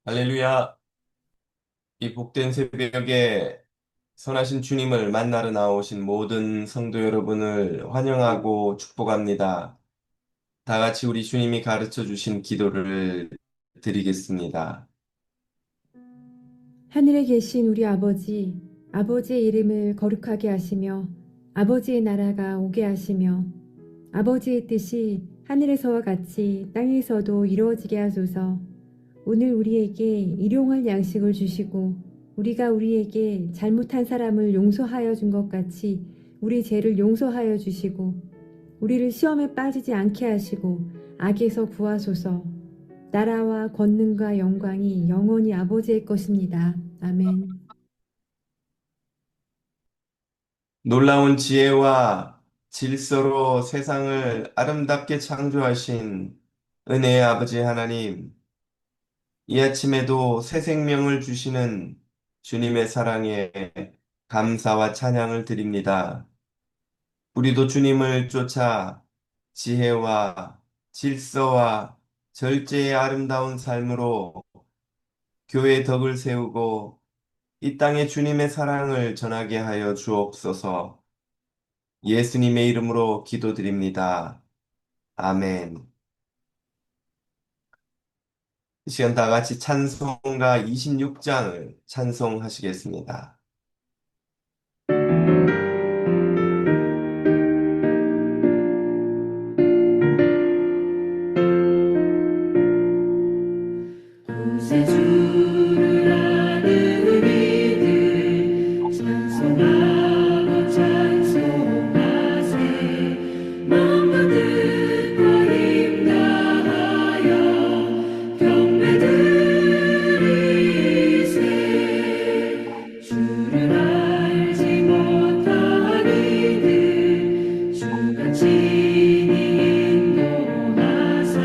할렐루야. 이 복된 새벽에 선하신 주님을 만나러 나오신 모든 성도 여러분을 환영하고 축복합니다. 다 같이 우리 주님이 가르쳐 주신 기도를 드리겠습니다. 하늘에 계신 우리 아버지, 아버지의 이름을 거룩하게 하시며 아버지의 나라가 오게 하시며 아버지의 뜻이 하늘에서와 같이 땅에서도 이루어지게 하소서. 오늘 우리에게 일용할 양식을 주시고 우리가 우리에게 잘못한 사람을 용서하여 준 것 같이 우리 죄를 용서하여 주시고 우리를 시험에 빠지지 않게 하시고 악에서 구하소서. 나라와 권능과 영광이 영원히 아버지의 것입니다. 아멘. 놀라운 지혜와 질서로 세상을 아름답게 창조하신 은혜의 아버지 하나님, 이 아침에도 새 생명을 주시는 주님의 사랑에 감사와 찬양을 드립니다. 우리도 주님을 쫓아 지혜와 질서와 절제의 아름다운 삶으로 교회의 덕을 세우고 이 땅에 주님의 사랑을 전하게 하여 주옵소서. 예수님의 이름으로 기도드립니다. 아멘. 이 시간 다 같이 찬송가 26장을 찬송하시겠습니다. 구세주를 아는 이들 찬송하고 찬송하세. 마음과 뜻과 힘 다하여 경배 드리세. 주를 알지 못한 이들 주가 친히 인도하사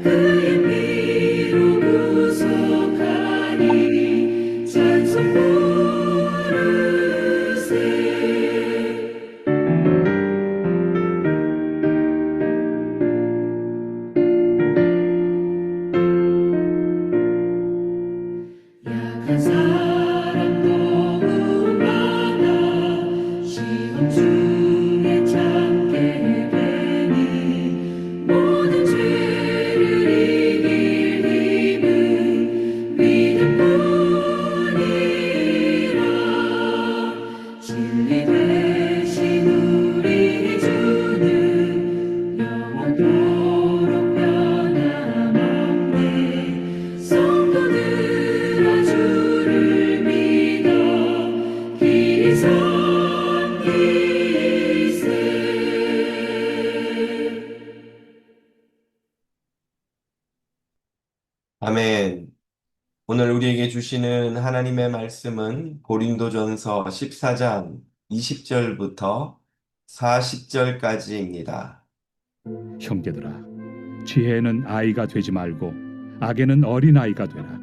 그의 피로 구속하니 찬송 부르세. 약한 사람 도움받아 시험 중에 참게 되니 모든 죄를 이길 힘은 믿음뿐이라. 진리 되신 우리 주는 영원토록 변함없네. 성도들아 주를 믿어 길이 섬기세. 아멘. 오늘 우리에게 주시는 하나님의 말씀은 고린도전서 14장 20절부터 40절까지입니다. 형제들아, 지혜는 아이가 되지 말고 악에는 어린아이가 되라.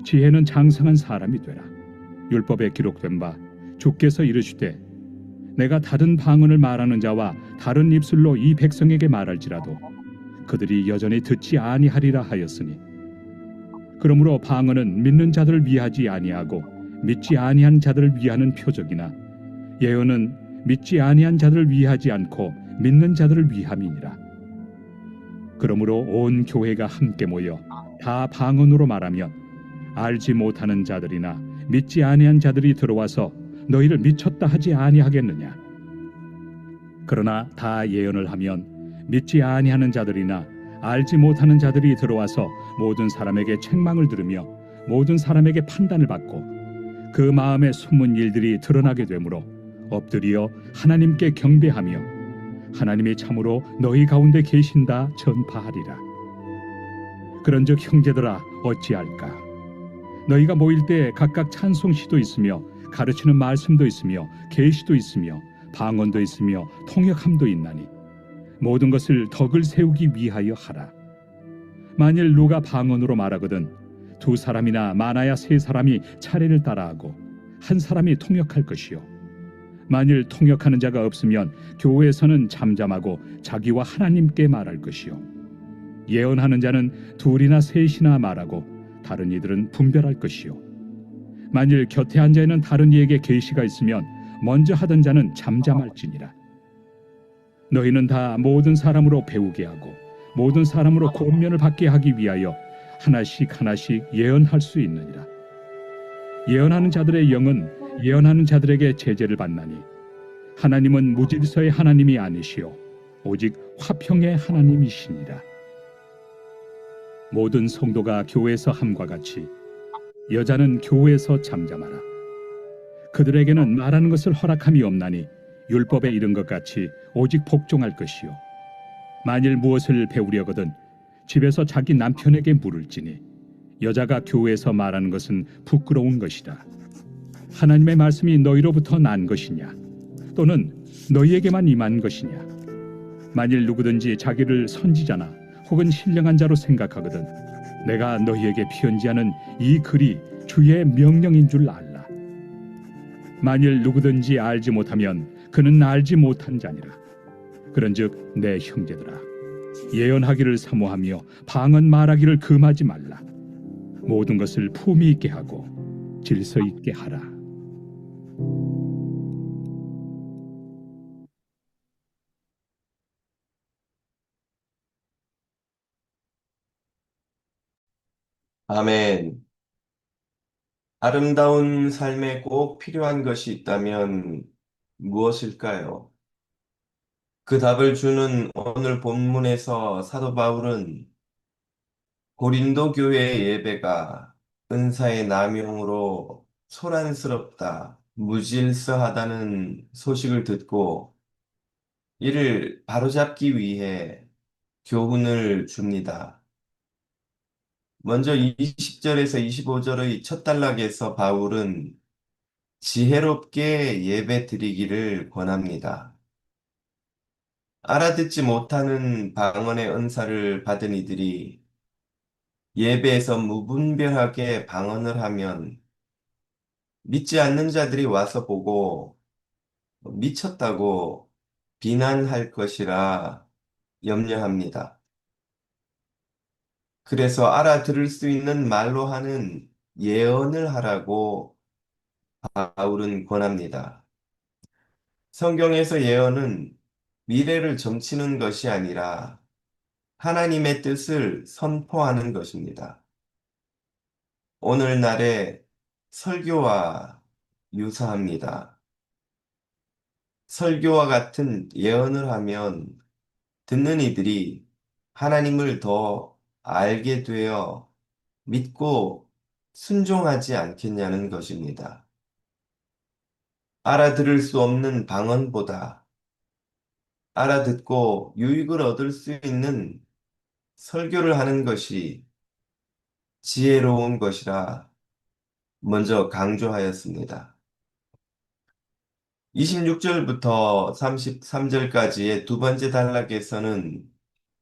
지혜는 장성한 사람이 되라. 율법에 기록된 바 주께서 이르시되 내가 다른 방언을 말하는 자와 다른 입술로 이 백성에게 말할지라도 그들이 여전히 듣지 아니하리라 하였으니, 그러므로 방언은 믿는 자들을 위하지 아니하고 믿지 아니한 자들을 위하는 표적이나 예언은 믿지 아니한 자들을 위하지 않고 믿는 자들을 위함이니라. 그러므로 온 교회가 함께 모여 다 방언으로 말하면 알지 못하는 자들이나 믿지 아니한 자들이 들어와서 너희를 미쳤다 하지 아니하겠느냐. 그러나 다 예언을 하면 믿지 아니하는 자들이나 알지 못하는 자들이 들어와서 모든 사람에게 책망을 들으며 모든 사람에게 판단을 받고 그 마음에 숨은 일들이 드러나게 되므로 엎드려 하나님께 경배하며 하나님이 참으로 너희 가운데 계신다 전파하리라. 그런즉 형제들아 어찌할까? 너희가 모일 때 각각 찬송시도 있으며 가르치는 말씀도 있으며 계시도 있으며 방언도 있으며 통역함도 있나니 모든 것을 덕을 세우기 위하여 하라. 만일 누가 방언으로 말하거든 두 사람이나 많아야 세 사람이 차례를 따라하고 한 사람이 통역할 것이요, 만일 통역하는 자가 없으면 교회에서는 잠잠하고 자기와 하나님께 말할 것이요, 예언하는 자는 둘이나 셋이나 말하고 다른 이들은 분별할 것이요 만일 곁에 앉아 있는 다른 이에게 계시가 있으면 먼저 하던 자는 잠잠할지니라. 너희는 다 모든 사람으로 배우게 하고 모든 사람으로 권면을 받게 하기 위하여 하나씩 하나씩 예언할 수 있느니라. 예언하는 자들의 영은 예언하는 자들에게 제재를 받나니 하나님은 무질서의 하나님이 아니시오 오직 화평의 하나님이시니라. 모든 성도가 교회에서 함과 같이 여자는 교회에서 잠잠하라. 그들에게는 말하는 것을 허락함이 없나니 율법에 이른 것 같이 오직 복종할 것이요 만일 무엇을 배우려거든 집에서 자기 남편에게 물을지니 여자가 교회에서 말하는 것은 부끄러운 것이다. 하나님의 말씀이 너희로부터 난 것이냐 또는 너희에게만 임한 것이냐. 만일 누구든지 자기를 선지자나 혹은 신령한 자로 생각하거든 내가 너희에게 편지하는 이 글이 주의 명령인 줄 알라. 만일 누구든지 알지 못하면 그는 알지 못한 자니라. 그런즉 내 형제들아 예언하기를 사모하며 방언 말하기를 금하지 말라. 모든 것을 품위 있게 하고 질서 있게 하라. 아멘. 아름다운 삶에 꼭 필요한 것이 있다면 무엇일까요? 그 답을 주는 오늘 본문에서 사도 바울은 고린도 교회의 예배가 은사의 남용으로 소란스럽다, 무질서하다는 소식을 듣고 이를 바로잡기 위해 교훈을 줍니다. 먼저 20절에서 25절의 첫 단락에서 바울은 지혜롭게 예배 드리기를 권합니다. 알아듣지 못하는 방언의 은사를 받은 이들이 예배에서 무분별하게 방언을 하면 믿지 않는 자들이 와서 보고 미쳤다고 비난할 것이라 염려합니다. 그래서 알아들을 수 있는 말로 하는 예언을 하라고 바울은 권합니다. 성경에서 예언은 미래를 점치는 것이 아니라 하나님의 뜻을 선포하는 것입니다. 오늘날의 설교와 유사합니다. 설교와 같은 예언을 하면 듣는 이들이 하나님을 더 알게 되어 믿고 순종하지 않겠냐는 것입니다. 알아들을 수 없는 방언보다 알아듣고 유익을 얻을 수 있는 설교를 하는 것이 지혜로운 것이라 먼저 강조하였습니다. 26절부터 33절까지의 두 번째 단락에서는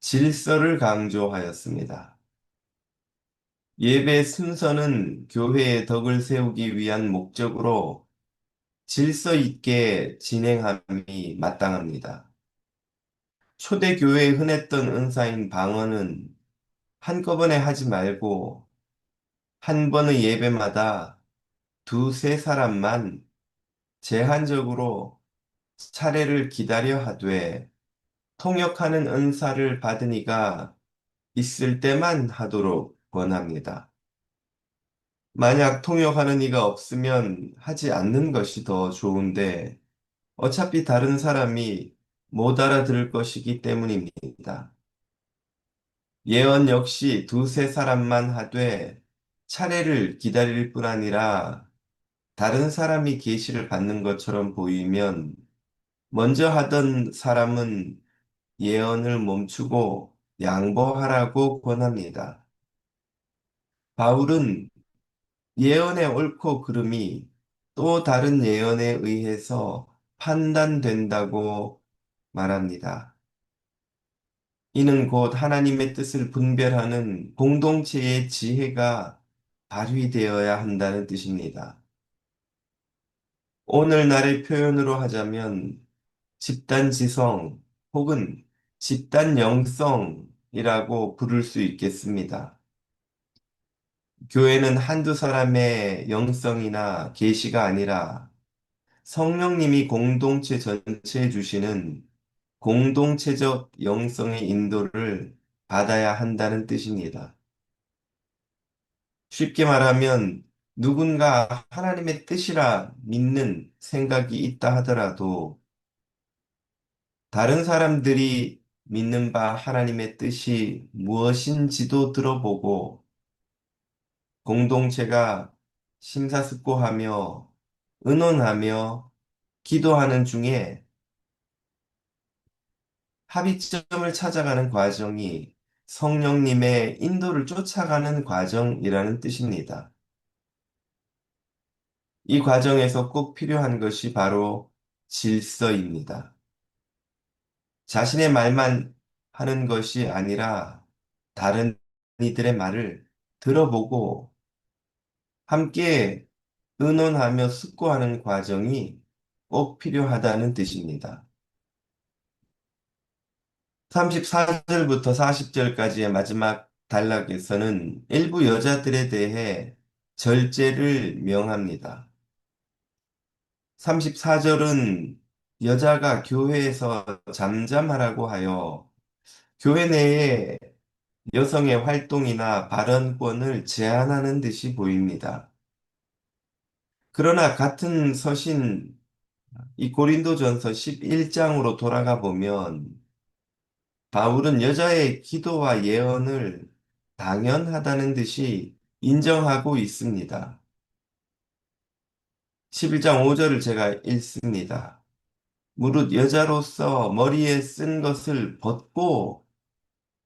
질서를 강조하였습니다. 예배 순서는 교회의 덕을 세우기 위한 목적으로 질서 있게 진행함이 마땅합니다. 초대교회에 흔했던 은사인 방언은 한꺼번에 하지 말고 한 번의 예배마다 두세 사람만 제한적으로 차례를 기다려 하되 통역하는 은사를 받은 이가 있을 때만 하도록 권합니다. 만약 통역하는 이가 없으면 하지 않는 것이 더 좋은데 어차피 다른 사람이 못 알아들을 것이기 때문입니다. 예언 역시 두세 사람만 하되 차례를 기다릴 뿐 아니라 다른 사람이 계시를 받는 것처럼 보이면 먼저 하던 사람은 예언을 멈추고 양보하라고 권합니다. 바울은 예언의 옳고 그름이 또 다른 예언에 의해서 판단된다고 말합니다. 이는 곧 하나님의 뜻을 분별하는 공동체의 지혜가 발휘되어야 한다는 뜻입니다. 오늘날의 표현으로 하자면 집단 지성 혹은 집단 영성이라고 부를 수 있겠습니다. 교회는 한두 사람의 영성이나 계시가 아니라 성령님이 공동체 전체에 주시는 공동체적 영성의 인도를 받아야 한다는 뜻입니다. 쉽게 말하면 누군가 하나님의 뜻이라 믿는 생각이 있다 하더라도 다른 사람들이 믿는 바 하나님의 뜻이 무엇인지도 들어보고 공동체가 심사숙고하며 의논하며 기도하는 중에 합의점을 찾아가는 과정이 성령님의 인도를 쫓아가는 과정이라는 뜻입니다. 이 과정에서 꼭 필요한 것이 바로 질서입니다. 자신의 말만 하는 것이 아니라 다른 이들의 말을 들어보고 함께 의논하며 숙고하는 과정이 꼭 필요하다는 뜻입니다. 34절부터 40절까지의 마지막 단락에서는 일부 여자들에 대해 절제를 명합니다. 34절은 여자가 교회에서 잠잠하라고 하여 교회 내에 여성의 활동이나 발언권을 제한하는 듯이 보입니다. 그러나 같은 서신 이 고린도전서 11장으로 돌아가 보면 바울은 여자의 기도와 예언을 당연하다는 듯이 인정하고 있습니다. 11장 5절을 제가 읽습니다. 무릇 여자로서 머리에 쓴 것을 벗고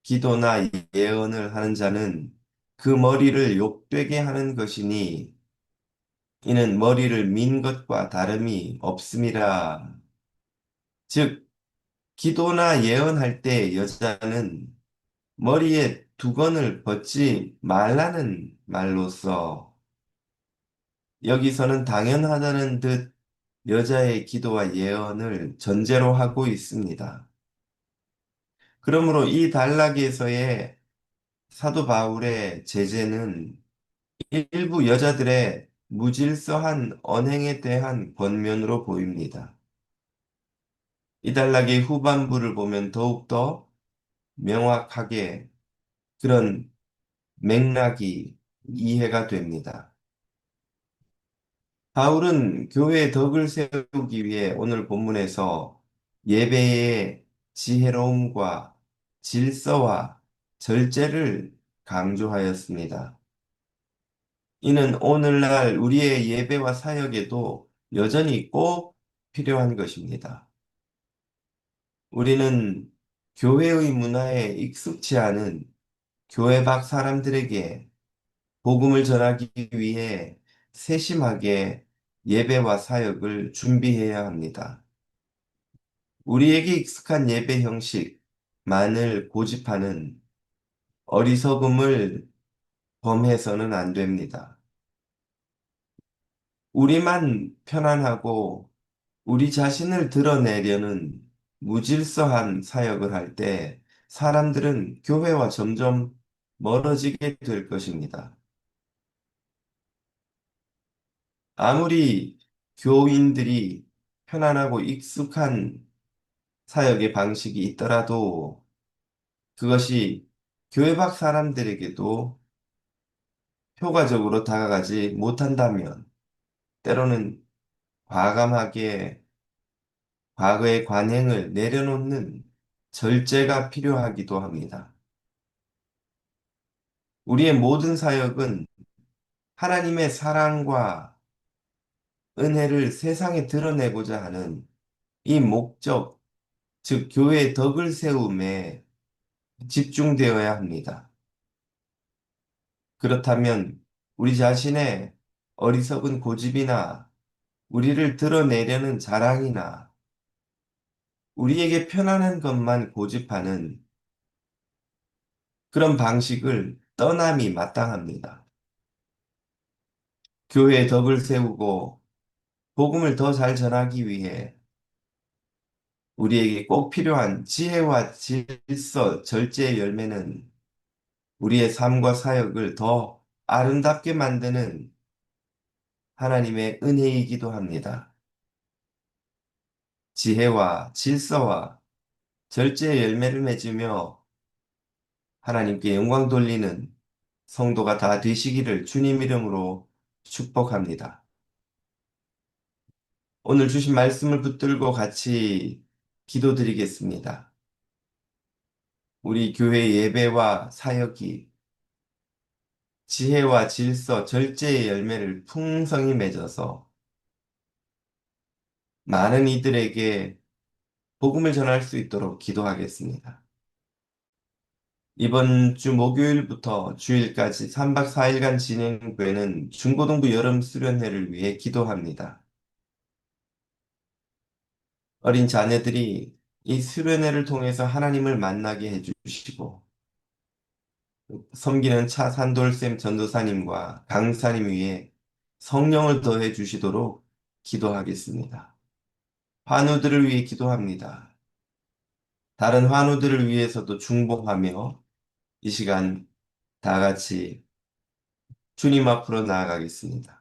기도나 예언을 하는 자는 그 머리를 욕되게 하는 것이니 이는 머리를 민 것과 다름이 없음이라. 즉, 기도나 예언할 때 여자는 머리에 두건을 벗지 말라는 말로써 여기서는 당연하다는 듯 여자의 기도와 예언을 전제로 하고 있습니다. 그러므로 이 단락에서의 사도 바울의 제재는 일부 여자들의 무질서한 언행에 대한 권면으로 보입니다. 이 단락의 후반부를 보면 더욱더 명확하게 그런 맥락이 이해가 됩니다. 바울은 교회의 덕을 세우기 위해 오늘 본문에서 예배의 지혜로움과 질서와 절제를 강조하였습니다. 이는 오늘날 우리의 예배와 사역에도 여전히 꼭 필요한 것입니다. 우리는 교회의 문화에 익숙치 않은 교회 밖 사람들에게 복음을 전하기 위해 세심하게 예배와 사역을 준비해야 합니다. 우리에게 익숙한 예배 형식만을 고집하는 어리석음을 범해서는 안 됩니다. 우리만 편안하고 우리 자신을 드러내려는 무질서한 사역을 할 때 사람들은 교회와 점점 멀어지게 될 것입니다. 아무리 교인들이 편안하고 익숙한 사역의 방식이 있더라도 그것이 교회 밖 사람들에게도 효과적으로 다가가지 못한다면 때로는 과감하게 과거의 관행을 내려놓는 절제가 필요하기도 합니다. 우리의 모든 사역은 하나님의 사랑과 은혜를 세상에 드러내고자 하는 이 목적, 즉 교회의 덕을 세움에 집중되어야 합니다. 그렇다면 우리 자신의 어리석은 고집이나 우리를 드러내려는 자랑이나 우리에게 편안한 것만 고집하는 그런 방식을 떠남이 마땅합니다. 교회의 덕을 세우고 복음을 더 잘 전하기 위해 우리에게 꼭 필요한 지혜와 질서, 절제의 열매는 우리의 삶과 사역을 더 아름답게 만드는 하나님의 은혜이기도 합니다. 지혜와 질서와 절제의 열매를 맺으며 하나님께 영광 돌리는 성도가 다 되시기를 주님 이름으로 축복합니다. 오늘 주신 말씀을 붙들고 같이 기도드리겠습니다. 우리 교회 예배와 사역이 지혜와 질서, 절제의 열매를 풍성히 맺어서 많은 이들에게 복음을 전할 수 있도록 기도하겠습니다. 이번 주 목요일부터 주일까지 3박 4일간 진행되는 중고등부 여름 수련회를 위해 기도합니다. 어린 자녀들이 이 수련회를 통해서 하나님을 만나게 해주시고 섬기는 차산돌쌤 전도사님과 강사님 위에 성령을 더해 주시도록 기도하겠습니다. 환우들을 위해 기도합니다. 다른 환우들을 위해서도 중보하며 이 시간 다 같이 주님 앞으로 나아가겠습니다.